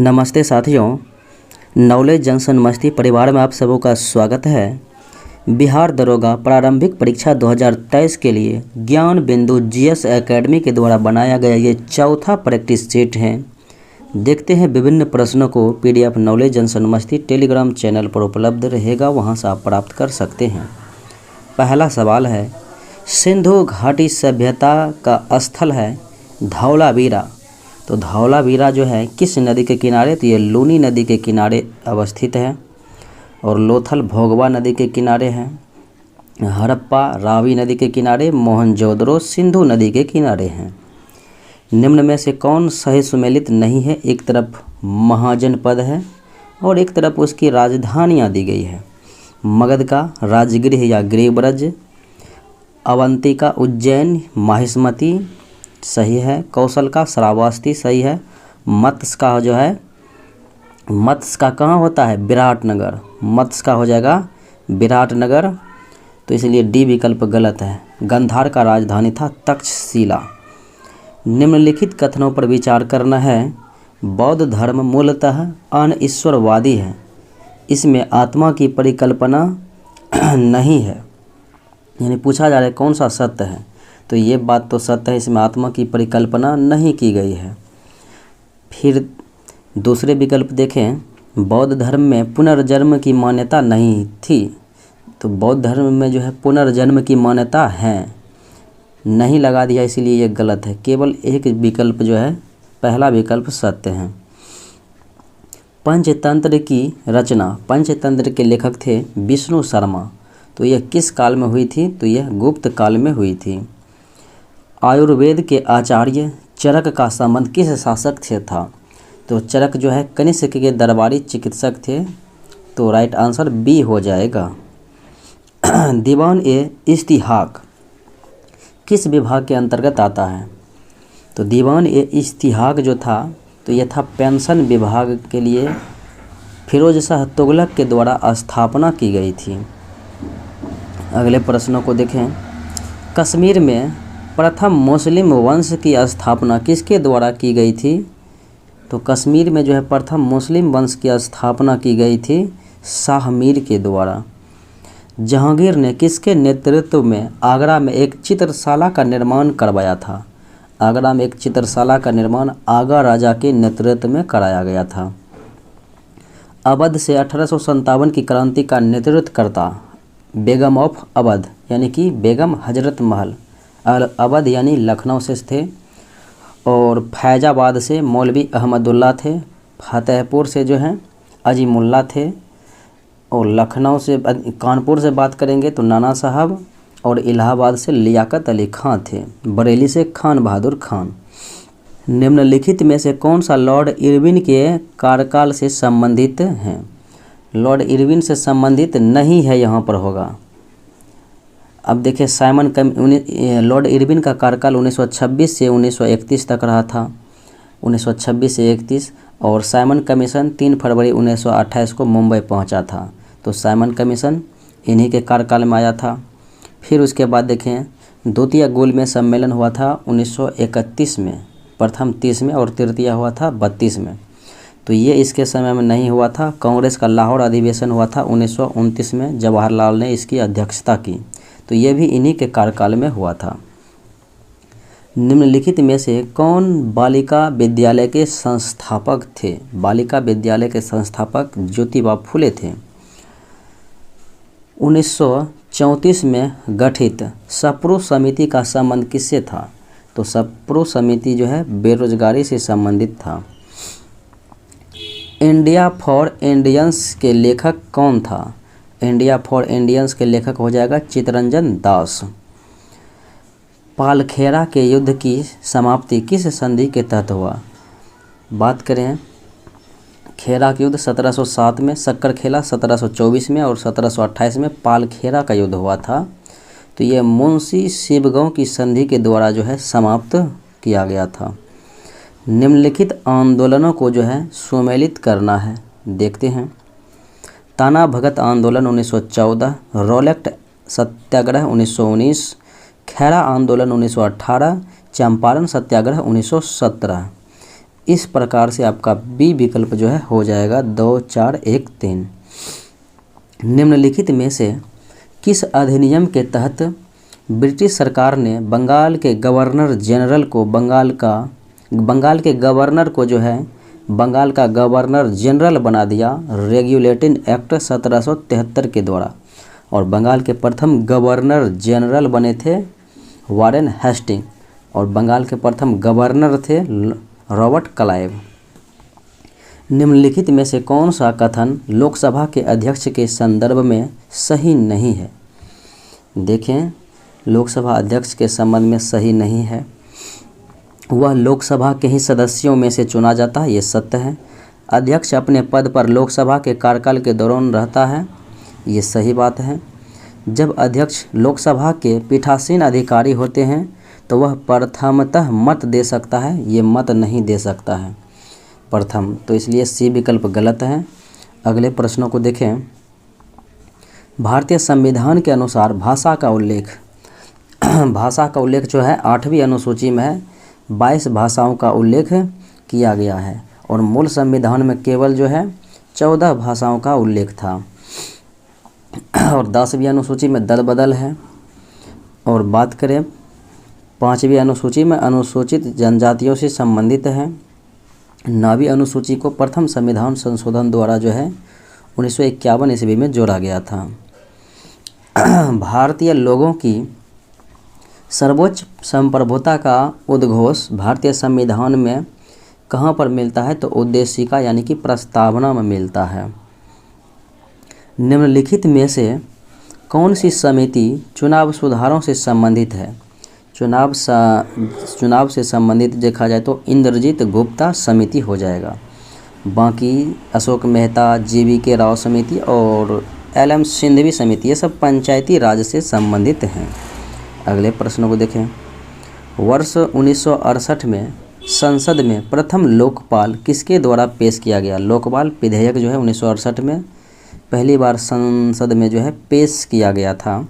नमस्ते साथियों, knowledge junction मस्ती परिवार में आप सबों का स्वागत है। बिहार दरोगा प्रारंभिक परीक्षा 2023 के लिए ज्ञान बिंदु जीएस एकेडमी के द्वारा बनाया गया ये चौथा प्रैक्टिस सेट है। देखते हैं विभिन्न प्रश्नों को पीडीएफ नॉलेज जंक्शन मस्ती टेलीग्राम चैनल पर उपलब्ध रहेगा, वहां से आप प्राप्त कर सकते हैं। पहला सवाल है, सिंधु घाटी सभ्यता का स्थल है धौलावीरा। तो धौलावीरा जो है किस नदी के किनारे? तो ये लूनी नदी के किनारे अवस्थित है और लोथल भोगवा नदी के किनारे है। हड़प्पा रावी नदी के किनारे, मोहनजोदड़ो सिंधु नदी के किनारे हैं। निम्न में से कौन सही सुमेलित नहीं है? एक तरफ महाजनपद है और एक तरफ उसकी राजधानियाँ दी गई है। मगध का राजगृह या गृहब्रज, अवंती का उज्जैन, माहिष्मती सही है। कौशल का श्रावस्ती सही है। मत्स्य का जो है, मत्स्य का कहाँ होता है? विराटनगर। मत्स्य का हो जाएगा विराटनगर, तो इसलिए डी विकल्प गलत है। गंधार का राजधानी था तक्षशिला। निम्नलिखित कथनों पर विचार करना है। बौद्ध धर्म मूलतः अनईश्वरवादी है, इसमें आत्मा की परिकल्पना नहीं है। यानी पूछा जा रहा है कौन सा सत्य है, तो ये बात तो सत्य है, इसमें आत्मा की परिकल्पना नहीं की गई है। फिर दूसरे विकल्प देखें, बौद्ध धर्म में पुनर्जन्म की मान्यता नहीं थी। तो बौद्ध धर्म में जो है पुनर्जन्म की मान्यता है, नहीं लगा दिया, इसीलिए ये गलत है। केवल एक विकल्प जो है, पहला विकल्प सत्य है। पंचतंत्र की रचना, पंचतंत्र के लेखक थे विष्णु शर्मा। तो यह किस काल में हुई थी? तो यह गुप्त काल में हुई थी। आयुर्वेद के आचार्य चरक का संबंध किस शासक से था? तो चरक जो है कनिष्क के दरबारी चिकित्सक थे, तो राइट आंसर बी हो जाएगा। दीवान ए इस्तिहाक किस विभाग के अंतर्गत आता है? तो दीवान ए इस्तिहाक जो था, तो यह था पेंशन विभाग के लिए फिरोज शाह तुगलक के द्वारा स्थापना की गई थी। अगले प्रश्नों को देखें। कश्मीर में प्रथम मुस्लिम वंश की स्थापना किसके द्वारा की गई थी? तो कश्मीर में जो है प्रथम मुस्लिम वंश की स्थापना की गई थी शाह मीर के द्वारा। जहांगीर ने किसके नेतृत्व में आगरा में एक चित्रशाला का निर्माण करवाया था? आगरा में एक चित्रशाला का निर्माण आगा राजा के नेतृत्व में कराया गया था। अवध से 1857 की क्रांति का नेतृत्व करता बेगम ऑफ अवध यानी कि बेगम हजरत महल अवध यानी लखनऊ से थे। और फैजाबाद से मौलवी अहमदुल्ला थे। फतेहपुर से जो हैं अजीमुल्ला थे। और लखनऊ से कानपुर से बात करेंगे तो नाना साहब, और इलाहाबाद से लियाकत अली खां थे। बरेली से खान बहादुर खान। निम्नलिखित में से कौन सा लॉर्ड इरविन के कार्यकाल से संबंधित हैं? लॉर्ड इरविन से संबंधित नहीं है, यहाँ पर होगा। अब देखिए, लॉर्ड इरविन का कार्यकाल 1926 से 1931 तक रहा था। 1926 से 31। और साइमन कमीशन 3 फरवरी 1928 को मुंबई पहुंचा था। तो साइमन कमीशन इन्हीं के कार्यकाल में आया था। फिर उसके बाद देखें, द्वितीय गोलमेज सम्मेलन हुआ था 1931 में, प्रथम 30 में और तृतीय हुआ था 32 में। तो ये इसके समय में नहीं हुआ था। कांग्रेस का लाहौर अधिवेशन हुआ था 1929 में, जवाहरलाल ने इसकी अध्यक्षता की। तो ये भी इन्हीं के कार्यकाल में हुआ था। निम्नलिखित में से कौन बालिका विद्यालय के संस्थापक थे? बालिका विद्यालय के संस्थापक ज्योतिबा फुले थे। 1934 में गठित सप्रू समिति का संबंध किससे था? तो सप्रू समिति जो है बेरोजगारी से संबंधित था। इंडिया फॉर इंडियंस के लेखक कौन था? इंडिया फॉर इंडियंस के लेखक हो जाएगा चित्तरंजन दास। पालखेरा के युद्ध की समाप्ति किस संधि के तहत हुआ? बात करें, खेरा के युद्ध 1707 में, शक्कर खेला 1724 में और 1728 में पालखेरा का युद्ध हुआ था। तो ये मुंशी शिवगांव की संधि के द्वारा जो है समाप्त किया गया था। निम्नलिखित आंदोलनों को जो है सुमेलित करना है, देखते हैं। ताना भगत आंदोलन 1914, रोलेक्ट सत्याग्रह 1919, खैरा आंदोलन 1918, चंपारण सत्याग्रह 1917। इस प्रकार से आपका बी विकल्प जो है हो जाएगा 2, 4, 1, 3। निम्नलिखित में से किस अधिनियम के तहत ब्रिटिश सरकार ने बंगाल के गवर्नर जनरल को बंगाल के गवर्नर को जो है बंगाल का गवर्नर जनरल बना दिया? रेगुलेटिंग एक्ट 1773 के द्वारा। और बंगाल के प्रथम गवर्नर जनरल बने थे वारेन हेस्टिंग, और बंगाल के प्रथम गवर्नर थे रॉबर्ट क्लाइव। निम्नलिखित में से कौन सा कथन लोकसभा के अध्यक्ष के संदर्भ में सही नहीं है? देखें, लोकसभा अध्यक्ष के संबंध में सही नहीं है। वह लोकसभा के ही सदस्यों में से चुना जाता है, ये सत्य है। अध्यक्ष अपने पद पर लोकसभा के कार्यकाल के दौरान रहता है, ये सही बात है। जब अध्यक्ष लोकसभा के पीठासीन अधिकारी होते हैं तो वह प्रथमतः मत दे सकता है, ये मत नहीं दे सकता है प्रथम, तो इसलिए सी विकल्प गलत है। अगले प्रश्नों को देखें। भारतीय संविधान के अनुसार भाषा का उल्लेख जो है 8वीं अनुसूची में है। 22 भाषाओं का उल्लेख किया गया है और मूल संविधान में केवल जो है 14 भाषाओं का उल्लेख था, और 10वीं अनुसूची में दल बदल है। और बात करें 5वीं अनुसूची में अनुसूचित जनजातियों से संबंधित है। 9वीं अनुसूची को प्रथम संविधान संशोधन द्वारा जो है 1951 ईस्वी में जोड़ा गया था। भारतीय लोगों की सर्वोच्च संप्रभुता का उद्घोष भारतीय संविधान में कहाँ पर मिलता है? तो उद्देशिका यानी कि प्रस्तावना में मिलता है। निम्नलिखित में से कौन सी समिति चुनाव सुधारों से संबंधित है? चुनाव से संबंधित देखा जाए तो इंद्रजीत गुप्ता समिति हो जाएगा। बाकी अशोक मेहता, GV.K. राव समिति और LM सिंघवी समिति, ये सब पंचायती राज से संबंधित हैं। अगले प्रश्न को देखें। वर्ष 1968 में संसद में प्रथम लोकपाल किसके द्वारा पेश किया गया? लोकपाल विधेयक जो है 1968 में पहली बार संसद में जो है पेश किया गया था।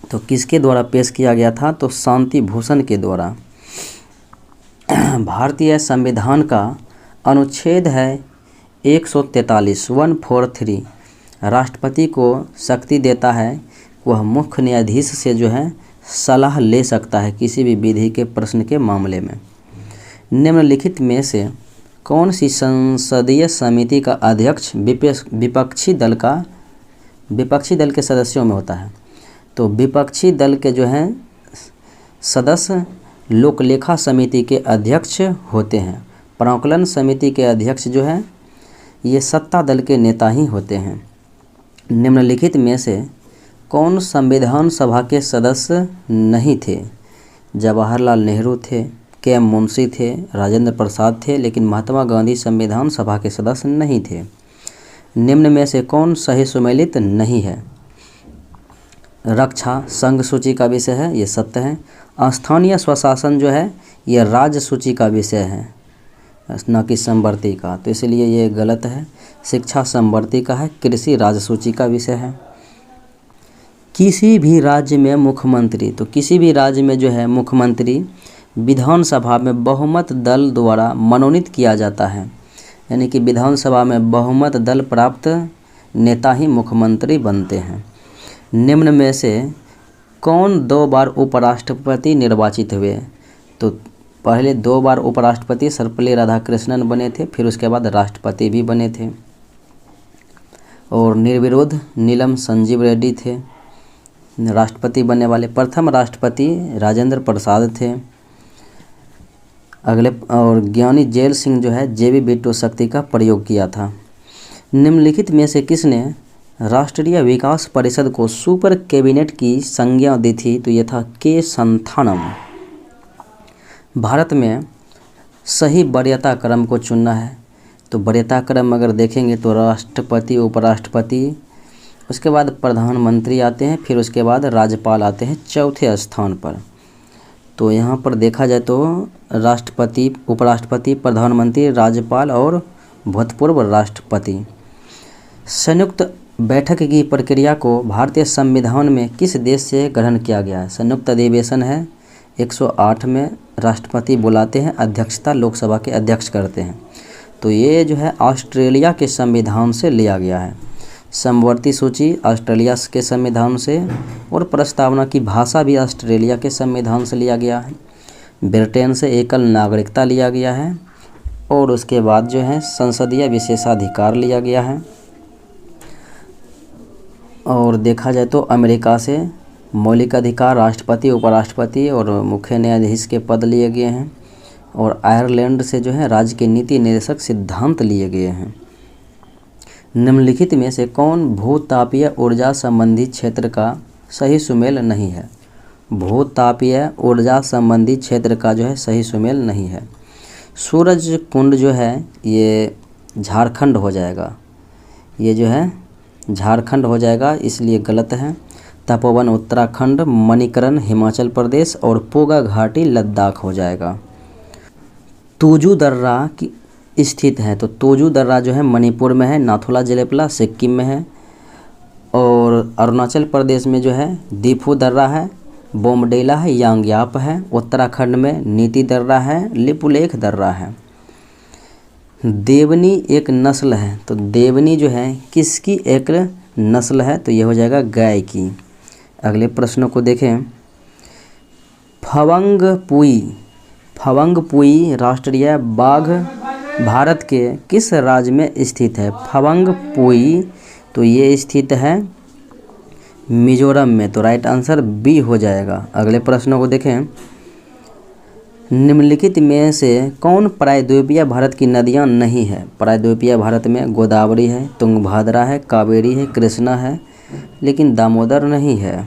तो किसके द्वारा पेश किया गया था? तो शांति भूषण के द्वारा। भारतीय संविधान का अनुच्छेद है 143 143 राष्ट्रपति को शक्ति देता है, वह मुख्य न्यायाधीश से जो है सलाह ले सकता है किसी भी विधि के प्रश्न के मामले में। निम्नलिखित में से कौन सी संसदीय समिति का अध्यक्ष विपक्षी दल के सदस्यों में होता है? तो विपक्षी दल के जो हैं सदस्य लोकलेखा समिति के अध्यक्ष होते हैं। प्राक्कलन समिति के अध्यक्ष जो है ये सत्ता दल के नेता ही होते हैं। निम्नलिखित में से कौन संविधान सभा के सदस्य नहीं थे? जवाहरलाल नेहरू थे, KM मुंशी थे, राजेंद्र प्रसाद थे, लेकिन महात्मा गांधी संविधान सभा के सदस्य नहीं थे। निम्न में से कौन सही सुमेलित नहीं है? रक्षा संघ सूची का विषय है, ये सत्य है। स्थानीय स्वशासन जो है ये राज्य सूची का विषय है, न कि समवर्ती का, तो इसलिए ये गलत है। शिक्षा समवर्ती का है, कृषि राज्य सूची का विषय है। किसी भी राज्य में मुख्यमंत्री, तो किसी भी राज्य में जो है मुख्यमंत्री विधानसभा में बहुमत दल द्वारा मनोनीत किया जाता है, यानी कि विधानसभा में बहुमत दल प्राप्त नेता ही मुख्यमंत्री बनते हैं। निम्न में से कौन 2 बार उपराष्ट्रपति निर्वाचित हुए? तो पहले 2 बार उपराष्ट्रपति सर्वपल्ली राधाकृष्णन बने थे, फिर उसके बाद राष्ट्रपति भी बने थे। और निर्विरोध नीलम संजीव रेड्डी थे राष्ट्रपति बनने वाले। प्रथम राष्ट्रपति राजेंद्र प्रसाद थे। अगले और ज्ञानी जेल सिंह जो है JB वीटो शक्ति का प्रयोग किया था। निम्नलिखित में से किसने राष्ट्रीय विकास परिषद को सुपर कैबिनेट की संज्ञा दी थी? तो यह था K. संथानम। भारत में सही वरीयता क्रम को चुनना है, तो वरीयता क्रम अगर देखेंगे तो राष्ट्रपति, उपराष्ट्रपति, उसके बाद प्रधानमंत्री आते हैं, फिर उसके बाद राज्यपाल आते हैं चौथे स्थान पर। तो यहाँ पर देखा जाए तो राष्ट्रपति, उपराष्ट्रपति, प्रधानमंत्री, राज्यपाल और भूतपूर्व राष्ट्रपति। संयुक्त बैठक की प्रक्रिया को भारतीय संविधान में किस देश से ग्रहण किया गया है? संयुक्त अधिवेशन है 108 में राष्ट्रपति बुलाते हैं, अध्यक्षता लोकसभा के अध्यक्ष करते हैं। तो ये जो है ऑस्ट्रेलिया के संविधान से लिया गया है। समवर्ती सूची ऑस्ट्रेलिया के संविधान से, और प्रस्तावना की भाषा भी ऑस्ट्रेलिया के संविधान से लिया गया है। ब्रिटेन से एकल नागरिकता लिया गया है, और उसके बाद जो है संसदीय विशेषाधिकार लिया गया है। और देखा जाए तो अमेरिका से मौलिक अधिकार, राष्ट्रपति, उपराष्ट्रपति और मुख्य न्यायाधीश के पद लिए गए हैं। और आयरलैंड से जो है राज्य के नीति निर्देशक सिद्धांत लिए गए हैं। निम्नलिखित में से कौन भूतापीय ऊर्जा संबंधी क्षेत्र का सही सुमेल नहीं है? भूतापीय ऊर्जा संबंधी क्षेत्र का जो है सही सुमेल नहीं है। सूरज कुंड जो है ये झारखंड हो जाएगा, ये जो है झारखंड हो जाएगा, इसलिए गलत है। तपोवन उत्तराखंड, मणिकरण हिमाचल प्रदेश और पोगा घाटी लद्दाख हो जाएगा। तोजू दर्रा की स्थित है, तो तोजू दर्रा जो है मणिपुर में है, नाथुला जेलेपला सिक्किम में है, और अरुणाचल प्रदेश में जो है दीफू दर्रा है, बोमडेला है, यांग्याप है। उत्तराखंड में नीति दर्रा है, लिपुलेख दर्रा है। देवनी एक नस्ल है, तो देवनी जो है किसकी एक नस्ल है? तो ये हो जाएगा गाय की। अगले प्रश्नों को देखें। फवंगपुई राष्ट्रीय बाघ भारत के किस राज्य में स्थित है? फवंगपुई, तो ये स्थित है मिजोरम में, तो राइट आंसर बी हो जाएगा। अगले प्रश्नों को देखें। निम्नलिखित में से कौन प्रायद्वीपीय भारत की नदियां नहीं है? प्रायद्वीपीय भारत में गोदावरी है, तुंगभद्रा है, कावेरी है, कृष्णा है, लेकिन दामोदर नहीं है।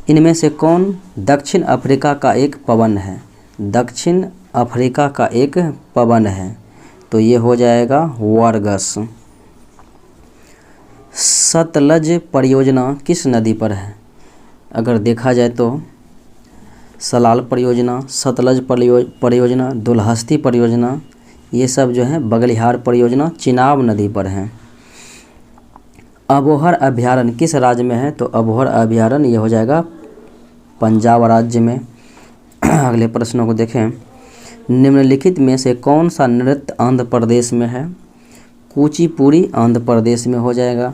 इनमें से कौन दक्षिण अफ्रीका का एक पवन है? दक्षिण अफ्रीका का एक पवन है, तो ये हो जाएगा वारगस। सतलज परियोजना किस नदी पर है? अगर देखा जाए तो सलाल परियोजना, सतलज परियोजना, दुलहस्ती परियोजना, ये सब जो है बगलिहार परियोजना चिनाब नदी पर हैं। अबोहर अभयारण्य किस राज्य में है? तो अबोहर अभयारण्य ये हो जाएगा पंजाब राज्य में। अगले प्रश्नों को देखें। निम्नलिखित में से कौन सा नृत्य आंध्र प्रदेश में है? कुचिपुड़ी आंध्र प्रदेश में हो जाएगा,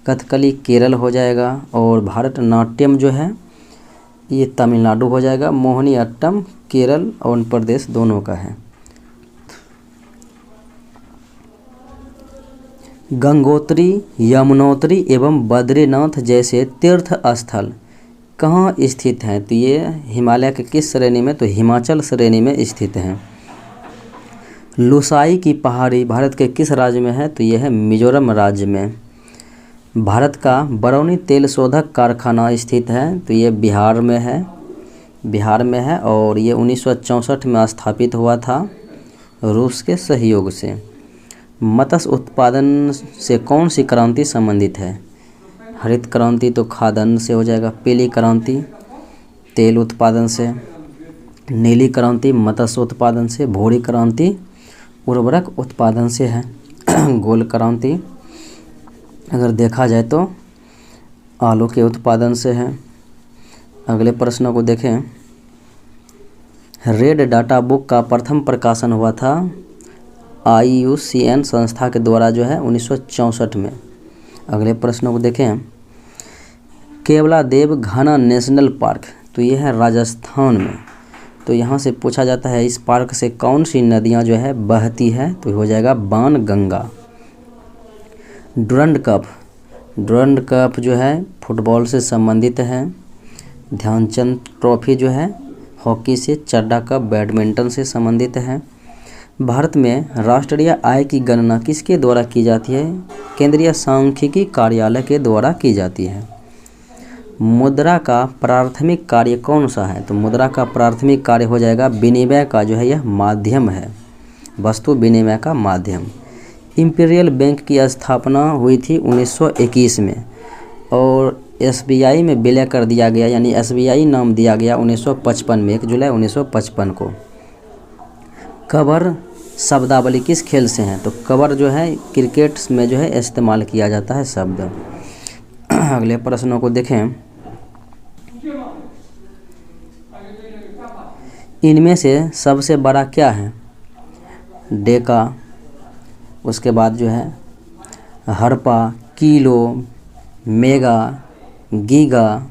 कथकली केरल हो जाएगा, और भारतनाट्यम जो है ये तमिलनाडु हो जाएगा। मोहिनी अट्टम केरल और आंध्र प्रदेश दोनों का है। गंगोत्री, यमुनोत्री एवं बद्रीनाथ जैसे तीर्थ स्थल कहाँ स्थित हैं? तो ये हिमालय के किस श्रेणी में? तो हिमाचल श्रेणी में स्थित हैं। लुसाई की पहाड़ी भारत के किस राज्य में है? तो यह है मिजोरम राज्य में। भारत का बरौनी तेल शोधक कारखाना स्थित है, तो ये बिहार में है, और ये 1964 में स्थापित हुआ था रूस के सहयोग से। मत्स्य उत्पादन से कौन सी क्रांति संबंधित है? हरित क्रांति तो खाद्यान्न से हो जाएगा, पीली क्रांति तेल उत्पादन से, नीली क्रांति मत्स्य उत्पादन से, भूरी क्रांति उर्वरक उत्पादन से है, गोल क्रांति अगर देखा जाए तो आलू के उत्पादन से है। अगले प्रश्नों को देखें। रेड डाटा बुक का प्रथम प्रकाशन हुआ था IUCN संस्था के द्वारा जो है 1964 में। अगले प्रश्नों को देखें। केवलादेव घाना नेशनल पार्क, तो ये है राजस्थान में। तो यहाँ से पूछा जाता है इस पार्क से कौन सी नदियाँ जो है बहती है? तो हो जाएगा बाण गंगा। डुरंड कप जो है फुटबॉल से संबंधित है। ध्यानचंद ट्रॉफी जो है हॉकी से, चड्डा कप बैडमिंटन से संबंधित है। भारत में राष्ट्रीय आय की गणना किसके द्वारा की जाती है? केंद्रीय सांख्यिकी कार्यालय के द्वारा की जाती है। मुद्रा का प्राथमिक कार्य कौन सा है? तो मुद्रा का प्राथमिक कार्य हो जाएगा विनिमय का जो है यह माध्यम है, वस्तु विनिमय का माध्यम। इंपीरियल बैंक की स्थापना हुई थी 1921 में, और SBI में विलय कर दिया गया, यानी SBI नाम दिया गया 1955 में, 1 जुलाई 1955 को। कवर शब्दावली किस खेल से है? तो कवर जो है क्रिकेट में जो है इस्तेमाल किया जाता है शब्द। अगले प्रश्नों को देखें। इनमें से सबसे बड़ा क्या है? डेका, उसके बाद जो है हरपा, किलो, मेगा, गीगा,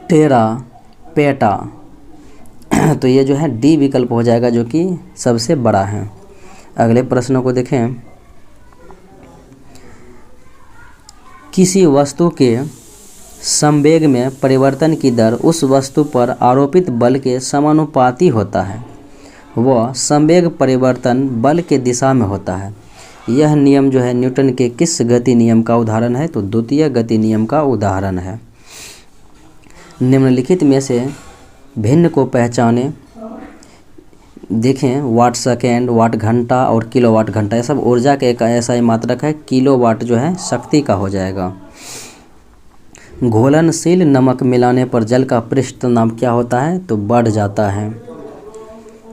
टेरा, पेटा। तो ये जो है डी विकल्प हो जाएगा जो कि सबसे बड़ा है। अगले प्रश्नों को देखें। किसी वस्तु के संवेग में परिवर्तन की दर उस वस्तु पर आरोपित बल के समानुपाती होता है। वह संवेग परिवर्तन बल के दिशा में होता है। यह नियम जो है न्यूटन के किस गति नियम का उदाहरण है? तो द्वितीय गति नियम का उदाहरण है। निम्नलिखित में से भिन्न को पहचाने। देखें, वाट सेकेंड, वाट घंटा और किलोवाट घंटा, ये सब ऊर्जा के एक ऐसा ही मात्रक है। किलोवाट जो है शक्ति का हो जाएगा। घोलनशील नमक मिलाने पर जल का पृष्ठ तनाव क्या होता है? तो बढ़ जाता है।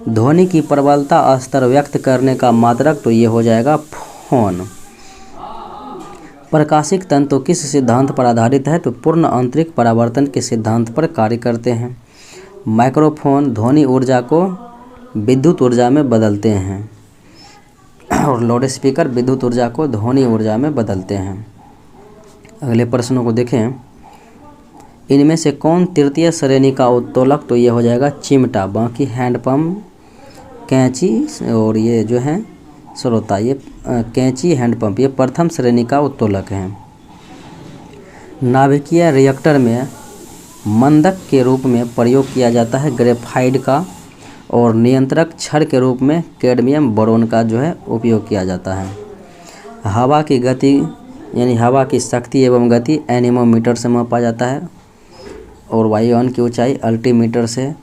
ध्वनि की प्रबलता स्तर व्यक्त करने का मात्रक, तो ये हो जाएगा फोन। प्रकाशिक तंतु किस सिद्धांत पर आधारित है? तो पूर्ण आंतरिक परावर्तन के सिद्धांत पर कार्य करते हैं। माइक्रोफोन ध्वनि ऊर्जा को विद्युत ऊर्जा में बदलते हैं और लाउड स्पीकर विद्युत ऊर्जा को ध्वनि ऊर्जा में बदलते हैं। अगले प्रश्नों को देखें। इनमें से कौन तृतीय श्रेणी का उत्तोलक? तो ये हो जाएगा चिमटा। बाकी हैंडपम्प, कैंची और ये जो है श्रोता, ये कैंची, हैंडपम्प, ये प्रथम श्रेणी का उत्तोलक है। नाभिकीय रिएक्टर में मंदक के रूप में प्रयोग किया जाता है ग्रेफाइट का, और नियंत्रक छड़ के रूप में कैडमियम बोरोन का जो है उपयोग किया जाता है। हवा की गति यानी हवा की शक्ति एवं गति एनीमोमीटर से मापा जाता है, और वायुयान की ऊंचाई अल्टीमीटर से,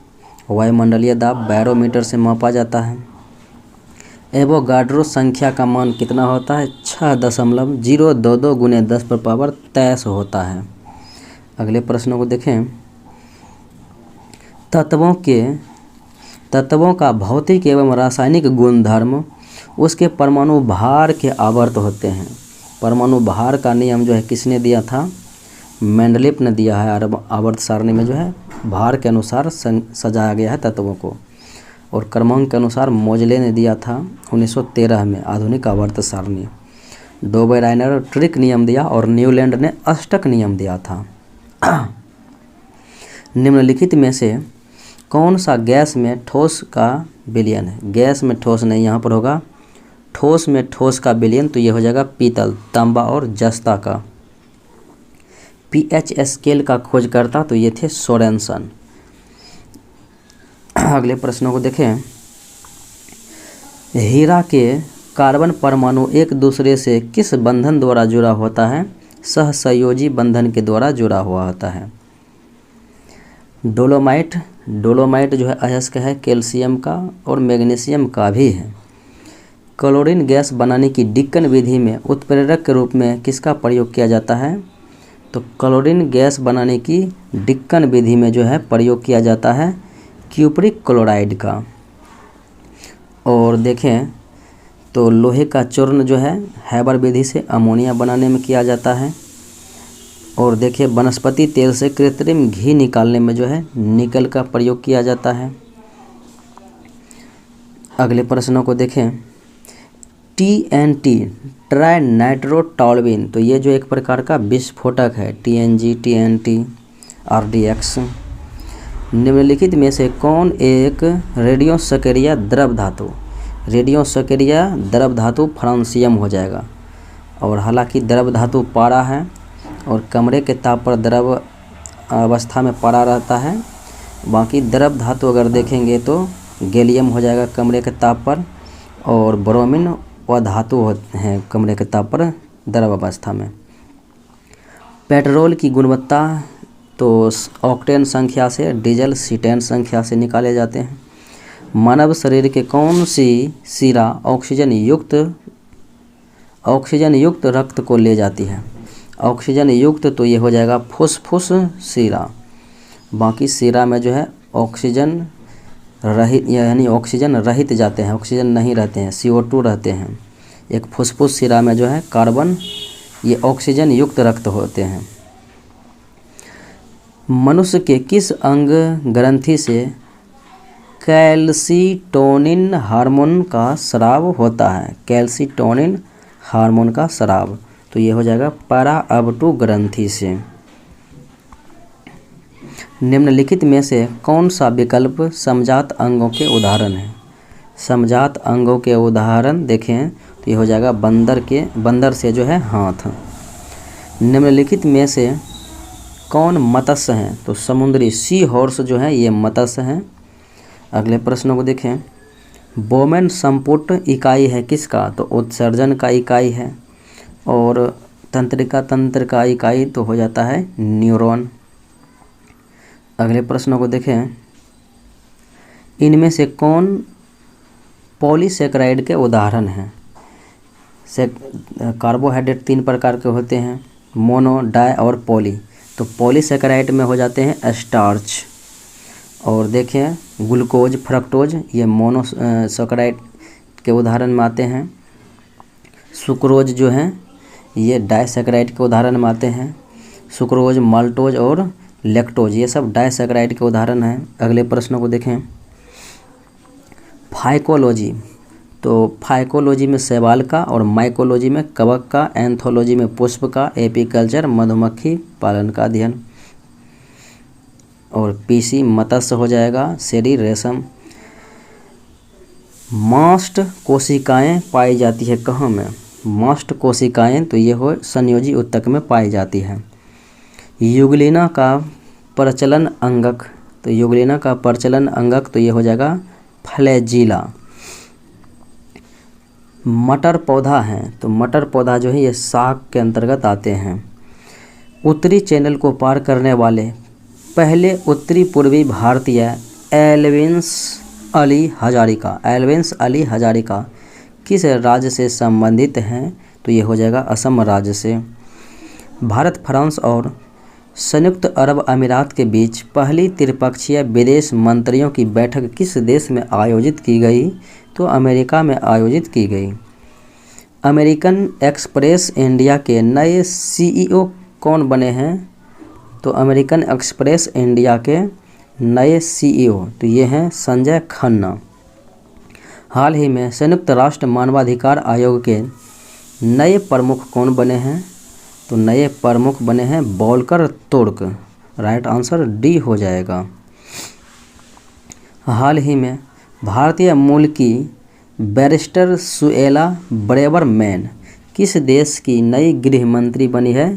वायुमंडलीय दाब बैरोमीटर से मापा जाता है। एवोगाड्रो संख्या का मान कितना होता है? 6.022 गुने 10⁻23 होता है। अगले प्रश्नों को देखें। तत्वों का भौतिक एवं रासायनिक गुणधर्म उसके परमाणु भार के आवर्त होते हैं। परमाणु भार का नियम जो है किसने दिया था? मेंडलीफ ने दिया है। आवर्त सारणी में जो है भार के अनुसार सजाया गया है तत्वों को, और क्रमांक के अनुसार मोजले ने दिया था 1913 में आधुनिक आवर्त सारणी। डोबेराइनर ट्रिक नियम दिया और न्यूलैंड ने अष्टक नियम दिया था। निम्नलिखित में से कौन सा गैस में ठोस का विलयन है? गैस में ठोस नहीं, यहाँ पर होगा ठोस में ठोस का विलयन, तो ये हो जाएगा पीतल, तांबा और जस्ता का। पीएच स्केल का खोजकर्ता, तो ये थे सोरेनसन। अगले प्रश्नों को देखें। हीरा के कार्बन परमाणु एक दूसरे से किस बंधन द्वारा जुड़ा होता है? सहसंयोजी बंधन के द्वारा जुड़ा हुआ होता है। डोलोमाइट जो है अयस्क है, कैल्शियम का और मैग्नीशियम का भी है। क्लोरीन गैस बनाने की डिक्कन विधि में उत्प्रेरक के रूप में किसका प्रयोग किया जाता है? तो क्लोरीन गैस बनाने की डिक्कन विधि में जो है प्रयोग किया जाता है क्यूप्रिक क्लोराइड का। और देखें तो लोहे का चूर्ण जो है हैबर विधि से अमोनिया बनाने में किया जाता है। और देखिए वनस्पति तेल से कृत्रिम घी निकालने में जो है निकल का प्रयोग किया जाता है। अगले प्रश्नों को देखें। TNT ट्राई नाइट्रोटॉल्यूइन, तो ये जो एक प्रकार का विस्फोटक है। TNG, TNT, RDX। निम्नलिखित में से कौन एक रेडियो सक्रिय द्रव धातु? रेडियो सक्रिय द्रव धातु फ्रांसियम हो जाएगा। और हालांकि द्रव धातु पारा है और कमरे के ताप पर द्रव अवस्था में पारा रहता है। बाकी द्रव धातु अगर देखेंगे तो गैलियम हो जाएगा कमरे के ताप पर, और ब्रोमीन व धातु होते हैं कमरे के ताप पर द्रव अवस्था में। पेट्रोल की गुणवत्ता तो ऑक्टेन संख्या से, डीजल सीटेन संख्या से निकाले जाते हैं। मानव शरीर के कौन सी शिरा ऑक्सीजन युक्त रक्त को ले जाती है? ऑक्सीजन युक्त, तो ये हो जाएगा फुसफुस शिरा। बाकी शिरा में जो है ऑक्सीजन रहित यानी ऑक्सीजन रहित जाते हैं, ऑक्सीजन नहीं रहते हैं, CO2 रहते हैं। एक फुसफुस शिरा में जो है कार्बन, ये ऑक्सीजन युक्त रक्त होते हैं। मनुष्य के किस अंग ग्रंथि से कैल्सिटोनिन हार्मोन का स्राव होता है? कैल्सिटोनिन हार्मोन का स्राव, तो ये हो जाएगा पैराअबटू ग्रंथि से। निम्नलिखित में से कौन सा विकल्प समजात अंगों के उदाहरण है? समजात अंगों के उदाहरण देखें तो ये हो जाएगा बंदर से जो है हाथ। निम्नलिखित में से कौन मत्स्य हैं? तो समुद्री सी हॉर्स जो है ये मत्स्य हैं। अगले प्रश्नों को देखें। बोमेन संपुट इकाई है किसका? तो उत्सर्जन का इकाई है। और तंत्रिका तंत्र का इकाई तो हो जाता है न्यूरॉन। अगले प्रश्नों को देखें। इनमें से कौन पॉलीसेकेराइड के उदाहरण हैं? कार्बोहाइड्रेट 3 प्रकार के होते हैं, मोनो, डाई और पॉली। तो पॉलीसेकेराइड में हो जाते हैं स्टार्च। और देखें ग्लूकोज, फ्रक्टोज ये मोनोसेकेराइड के उदाहरण में आते हैं। सुक्रोज जो हैं ये डाइसेकेराइड के उदाहरण में आते हैं। सुक्रोज, माल्टोज और लैक्टोज ये सब डाइसेकेराइड के उदाहरण हैं। अगले प्रश्नों को देखें। फाइकोलॉजी, तो फाइकोलॉजी में शैवाल का, और माइकोलॉजी में कवक का, एंथोलॉजी में पुष्प का, एपीकल्चर मधुमक्खी पालन का अध्ययन, और पीसी मत्स्य हो जाएगा, शेरी रेशम। मास्ट कोशिकाएं पाई जाती है कहाँ में? मास्ट कोशिकाएं तो ये हो संयोजी ऊतक में पाई जाती है। युगलिना का प्रचलन अंगक, तो युगलिना का प्रचलन अंगक तो ये हो जाएगा फ्लैजिला। मटर पौधा है, तो मटर पौधा जो है ये साग के अंतर्गत आते हैं। उत्तरी चैनल को पार करने वाले पहले उत्तरी पूर्वी भारतीय एल्विस अली हजारिका किस राज्य से संबंधित हैं? तो ये हो जाएगा असम राज्य से। भारत, फ्रांस और संयुक्त अरब अमीरात के बीच पहली त्रिपक्षीय विदेश मंत्रियों की बैठक किस देश में आयोजित की गई? तो अमेरिका में आयोजित की गई। अमेरिकन एक्सप्रेस इंडिया के नए सीईओ कौन बने हैं? तो अमेरिकन एक्सप्रेस इंडिया के नए सीईओ तो ये हैं संजय खन्ना। हाल ही में संयुक्त राष्ट्र मानवाधिकार आयोग के नए प्रमुख कौन बने हैं? तो नए प्रमुख बने हैं वोल्कर तुर्क। राइट आंसर डी हो जाएगा। हाल ही में भारतीय मूल की बैरिस्टर सुएला ब्रेवरमैन किस देश की नई गृह मंत्री बनी है?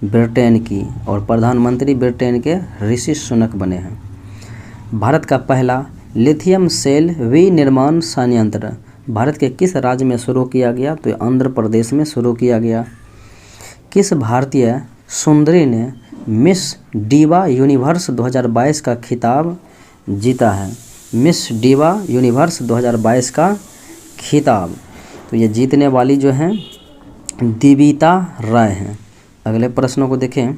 ब्रिटेन की। और प्रधानमंत्री ब्रिटेन के ऋषि सुनक बने हैं। भारत का पहला लिथियम सेल विनिर्माण संयंत्र भारत के किस राज्य में शुरू किया गया? तो आंध्र प्रदेश में शुरू किया गया। किस भारतीय सुंदरी ने मिस डिवा यूनिवर्स 2022 का खिताब जीता है? मिस डिवा यूनिवर्स 2022 का खिताब तो ये जीतने वाली जो हैं दिविता राय हैं। अगले प्रश्नों को देखें।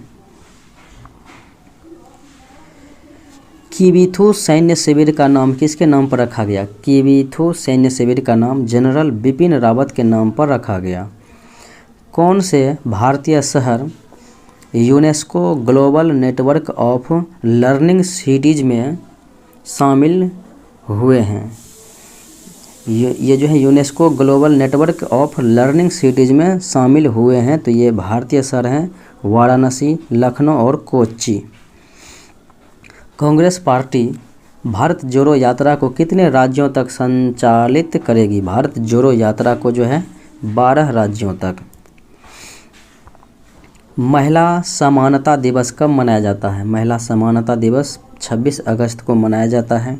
किवीथू सैन्य शिविर का नाम किसके नाम पर रखा गया? किवीथू सैन्य शिविर का नाम जनरल बिपिन रावत के नाम पर रखा गया। कौन से भारतीय शहर UNESCO global network of learning cities में शामिल हुए हैं? ये जो है UNESCO global network of learning cities में शामिल हुए हैं। तो ये भारतीय शहर हैं वाराणसी, लखनऊ और कोच्चि। कांग्रेस पार्टी भारत जोड़ो यात्रा को कितने राज्यों तक संचालित करेगी? भारत जोड़ो यात्रा को जो है 12 राज्यों तक। महिला समानता दिवस कब मनाया जाता है? महिला समानता दिवस 26 अगस्त को मनाया जाता है।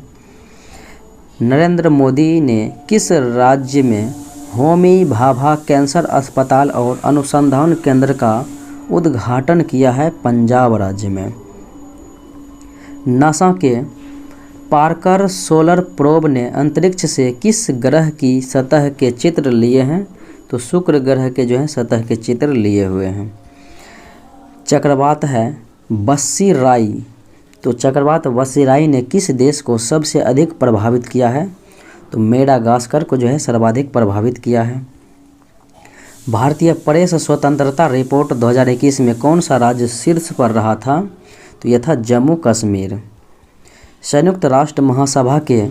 नरेंद्र मोदी ने किस राज्य में होमी भाभा कैंसर अस्पताल और अनुसंधान केंद्र का उद्घाटन किया है? पंजाब राज्य में। नासा के पार्कर सोलर प्रोब ने अंतरिक्ष से किस ग्रह की सतह के चित्र लिए हैं? तो शुक्र ग्रह के जो है सतह के चित्र लिए हुए हैं। चक्रवात है वसीराई, तो चक्रवात वसीराई ने किस देश को सबसे अधिक प्रभावित किया है? तो मेडागास्कर को जो है सर्वाधिक प्रभावित किया है। भारतीय प्रेस स्वतंत्रता रिपोर्ट 2021 में कौन सा राज्य शीर्ष पर रहा था? तो यह था जम्मू कश्मीर। संयुक्त राष्ट्र महासभा के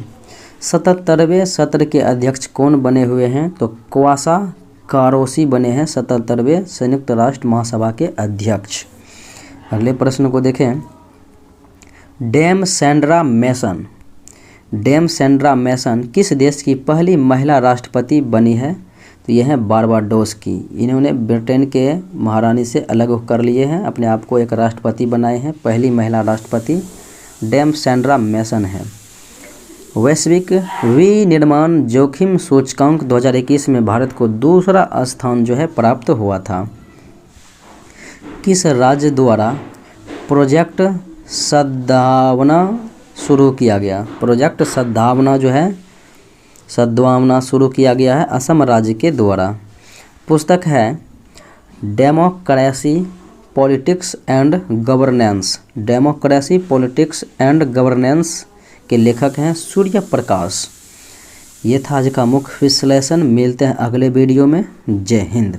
77वें सत्र के अध्यक्ष कौन बने हुए हैं? तो क्वासा कारोसी बने हैं 77वें संयुक्त राष्ट्र महासभा के अध्यक्ष। अगले प्रश्न को देखें। डेम सेंड्रा मैसन किस देश की पहली महिला राष्ट्रपति बनी है? तो यह है बारबाडोस की। इन्होंने ब्रिटेन के महारानी से अलग कर लिए हैं, अपने आप को एक राष्ट्रपति बनाए हैं। पहली महिला राष्ट्रपति डेम सेंड्रा मैसन है। वैश्विक विनिर्माण जोखिम सूचकांक 2021 में भारत को दूसरा स्थान जो है प्राप्त हुआ था। किस राज्य द्वारा प्रोजेक्ट सद्भावना शुरू किया गया? प्रोजेक्ट सद्भावना जो है सद्भावना शुरू किया गया है असम राज्य के द्वारा। पुस्तक है democracy politics and governance. Democracy politics and governance के लेखक हैं सूर्य प्रकाश। ये था आज का मुख्य विश्लेषण। मिलते हैं अगले वीडियो में। जय हिंद।